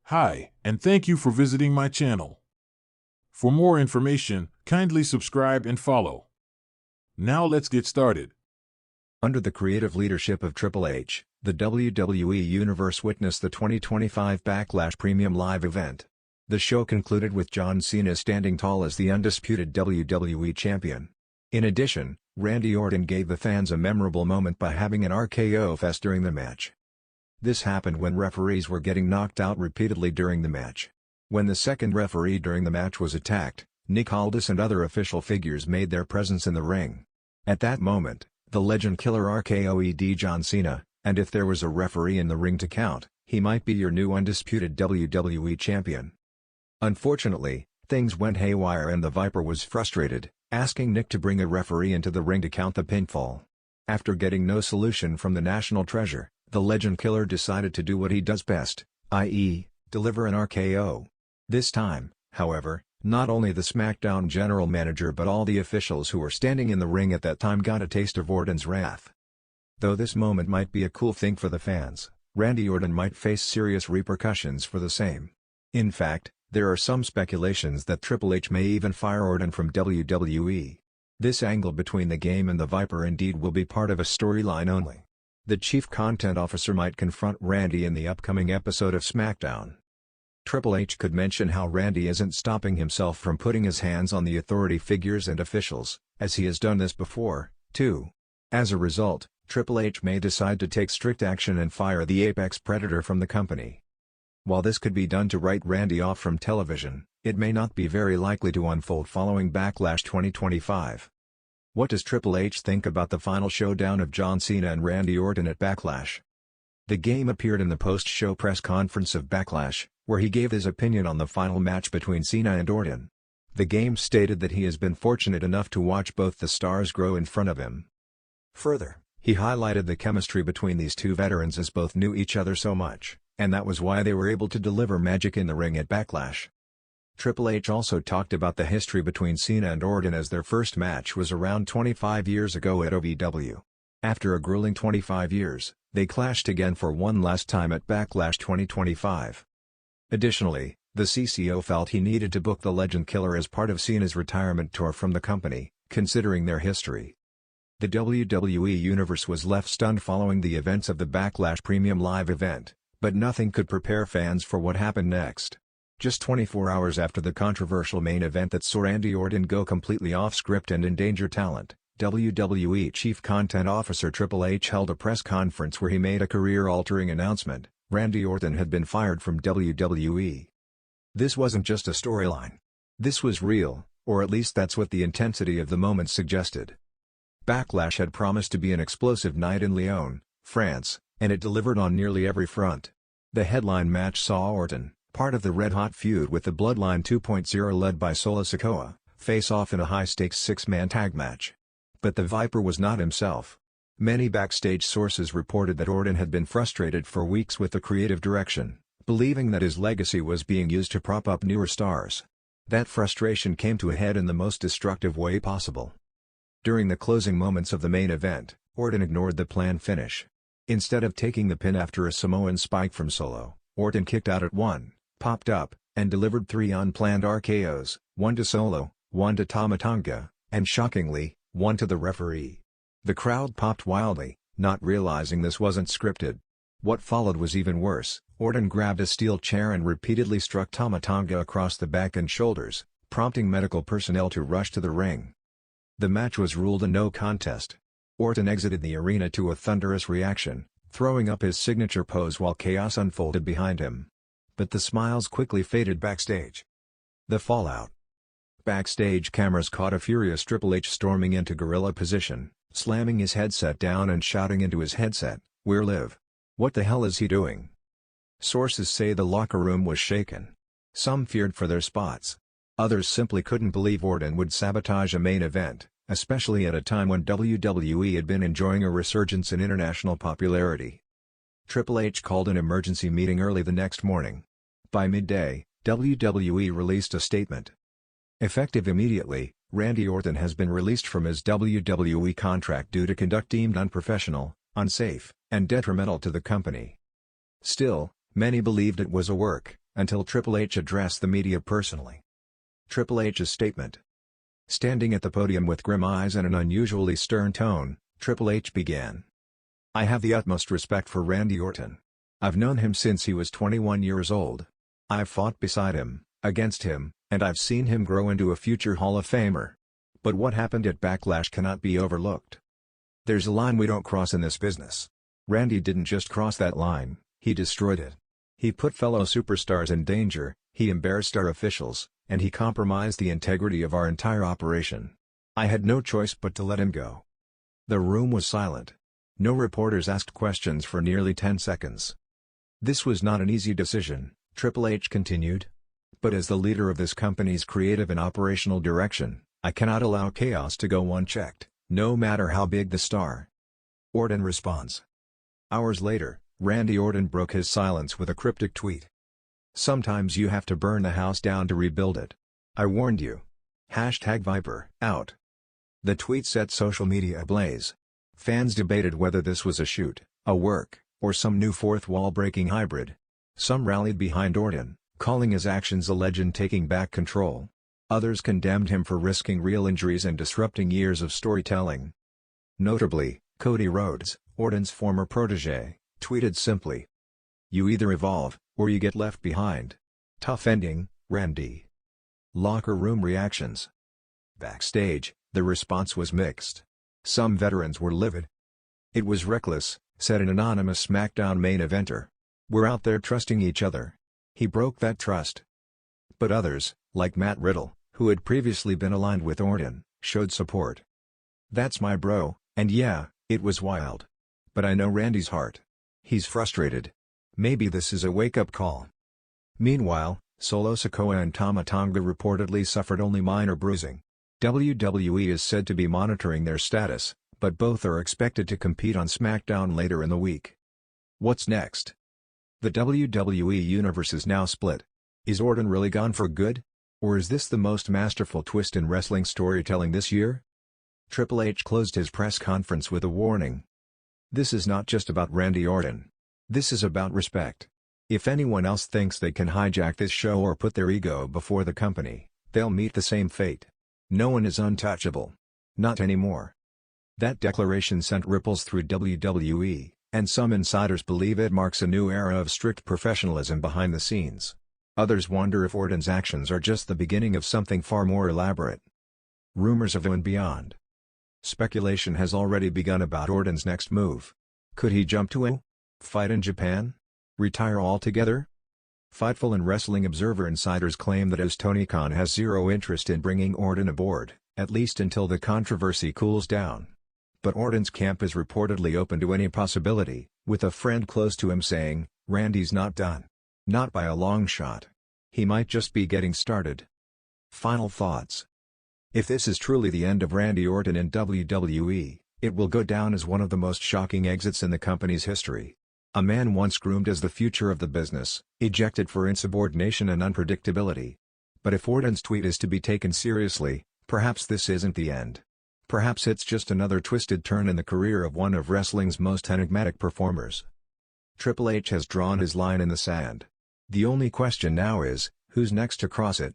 Hi, and thank you for visiting my channel. For more information, kindly subscribe and follow. Now let's get started. Under the creative leadership of Triple H, the WWE Universe witnessed the 2025 Backlash Premium Live event. The show concluded with John Cena standing tall as the undisputed WWE Champion. In addition, Randy Orton gave the fans a memorable moment by having an RKO fest during the match. This happened when referees were getting knocked out repeatedly during the match. When the second referee during the match was attacked, Nick Aldis and other official figures made their presence in the ring. At that moment, the legend killer RKO'd John Cena, and if there was a referee in the ring to count, he might be your new undisputed WWE Champion. Unfortunately, things went haywire and the Viper was frustrated, asking Nick to bring a referee into the ring to count the pinfall. After getting no solution from the National Treasure, the legend killer decided to do what he does best, i.e., deliver an RKO. This time, however, not only the SmackDown general manager but all the officials who were standing in the ring at that time got a taste of Orton's wrath. Though this moment might be a cool thing for the fans, Randy Orton might face serious repercussions for the same. In fact, there are some speculations that Triple H may even fire Orton from WWE. This angle between the game and the Viper indeed will be part of a storyline only. The chief content officer might confront Randy in the upcoming episode of SmackDown. Triple H could mention how Randy isn't stopping himself from putting his hands on the authority figures and officials, as he has done this before, too. As a result, Triple H may decide to take strict action and fire the apex predator from the company. While this could be done to write Randy off from television, it may not be very likely to unfold following Backlash 2025. What does Triple H think about the final showdown of John Cena and Randy Orton at Backlash? The Game appeared in the post-show press conference of Backlash, where he gave his opinion on the final match between Cena and Orton. The Game stated that he has been fortunate enough to watch both the stars grow in front of him. Further, he highlighted the chemistry between these two veterans as both knew each other so much, and that was why they were able to deliver magic in the ring at Backlash. Triple H also talked about the history between Cena and Orton as their first match was around 25 years ago at OVW. After a grueling 25 years, they clashed again for one last time at Backlash 2025. Additionally, the CCO felt he needed to book the legend killer as part of Cena's retirement tour from the company, considering their history. The WWE Universe was left stunned following the events of the Backlash Premium Live event, but nothing could prepare fans for what happened next. Just 24 hours after the controversial main event that saw Randy Orton go completely off-script and endanger talent, WWE Chief Content Officer Triple H held a press conference where he made a career-altering announcement: Randy Orton had been fired from WWE. This wasn't just a storyline. This was real, or at least that's what the intensity of the moment suggested. Backlash had promised to be an explosive night in Lyon, France, and it delivered on nearly every front. The headline match saw Orton, part of the red-hot feud with the Bloodline 2.0 led by Solo Sikoa, face off in a high-stakes six-man tag match. But the Viper was not himself. Many backstage sources reported that Orton had been frustrated for weeks with the creative direction, believing that his legacy was being used to prop up newer stars. That frustration came to a head in the most destructive way possible. During the closing moments of the main event, Orton ignored the planned finish. Instead of taking the pin after a Samoan spike from Solo, Orton kicked out at one, popped up, and delivered three unplanned RKOs, one to Solo, one to Tama Tonga, and shockingly, one to the referee. The crowd popped wildly, not realizing this wasn't scripted. What followed was even worse. Orton grabbed a steel chair and repeatedly struck Tama Tonga across the back and shoulders, prompting medical personnel to rush to the ring. The match was ruled a no contest. Orton exited the arena to a thunderous reaction, throwing up his signature pose while chaos unfolded behind him. But the smiles quickly faded backstage. The fallout. Backstage cameras caught a furious Triple H storming into gorilla position, slamming his headset down and shouting into his headset, "We're live. What the hell is he doing?" Sources say the locker room was shaken. Some feared for their spots. Others simply couldn't believe Orton would sabotage a main event, especially at a time when WWE had been enjoying a resurgence in international popularity. Triple H called an emergency meeting early the next morning. By midday, WWE released a statement. Effective immediately, Randy Orton has been released from his WWE contract due to conduct deemed unprofessional, unsafe, and detrimental to the company. Still, many believed it was a work, until Triple H addressed the media personally. Triple H's statement. Standing at the podium with grim eyes and an unusually stern tone, Triple H began. I have the utmost respect for Randy Orton. I've known him since he was 21 years old. I've fought beside him, against him, and I've seen him grow into a future Hall of Famer. But what happened at Backlash cannot be overlooked. There's a line we don't cross in this business. Randy didn't just cross that line, he destroyed it. He put fellow superstars in danger, he embarrassed our officials, and he compromised the integrity of our entire operation. I had no choice but to let him go. The room was silent. No reporters asked questions for nearly 10 seconds. This was not an easy decision, Triple H continued. But as the leader of this company's creative and operational direction, I cannot allow chaos to go unchecked, no matter how big the star. Orton responds. Hours later, Randy Orton broke his silence with a cryptic tweet. Sometimes you have to burn the house down to rebuild it. I warned you. #Viper, out. The tweet set social media ablaze. Fans debated whether this was a shoot, a work, or some new fourth wall-breaking hybrid. Some rallied behind Orton, calling his actions a legend taking back control. Others condemned him for risking real injuries and disrupting years of storytelling. Notably, Cody Rhodes, Orton's former protege, tweeted simply, "You either evolve, or you get left behind. Tough ending, Randy." Locker room reactions. Backstage, the response was mixed. Some veterans were livid. "It was reckless," said an anonymous SmackDown main eventer. "We're out there trusting each other. He broke that trust." But others, like Matt Riddle, who had previously been aligned with Orton, showed support. "That's my bro, and yeah, it was wild. But I know Randy's heart. He's frustrated. Maybe this is a wake-up call." Meanwhile, Solo Sikoa and Tama Tonga reportedly suffered only minor bruising. WWE is said to be monitoring their status, but both are expected to compete on SmackDown later in the week. What's next? The WWE Universe is now split. Is Orton really gone for good? Or is this the most masterful twist in wrestling storytelling this year? Triple H closed his press conference with a warning. This is not just about Randy Orton. This is about respect. If anyone else thinks they can hijack this show or put their ego before the company, they'll meet the same fate. No one is untouchable. Not anymore. That declaration sent ripples through WWE, and some insiders believe it marks a new era of strict professionalism behind the scenes. Others wonder if Orton's actions are just the beginning of something far more elaborate. Rumors of and beyond. Speculation has already begun about Orton's next move. Could he jump to a fight in Japan? Retire altogether? Fightful and Wrestling Observer insiders claim that as Tony Khan has zero interest in bringing Orton aboard, at least until the controversy cools down. But Orton's camp is reportedly open to any possibility, with a friend close to him saying, "Randy's not done. Not by a long shot. He might just be getting started." Final thoughts. If this is truly the end of Randy Orton in WWE, it will go down as one of the most shocking exits in the company's history. A man once groomed as the future of the business, ejected for insubordination and unpredictability. But if Orton's tweet is to be taken seriously, perhaps this isn't the end. Perhaps it's just another twisted turn in the career of one of wrestling's most enigmatic performers. Triple H has drawn his line in the sand. The only question now is, who's next to cross it?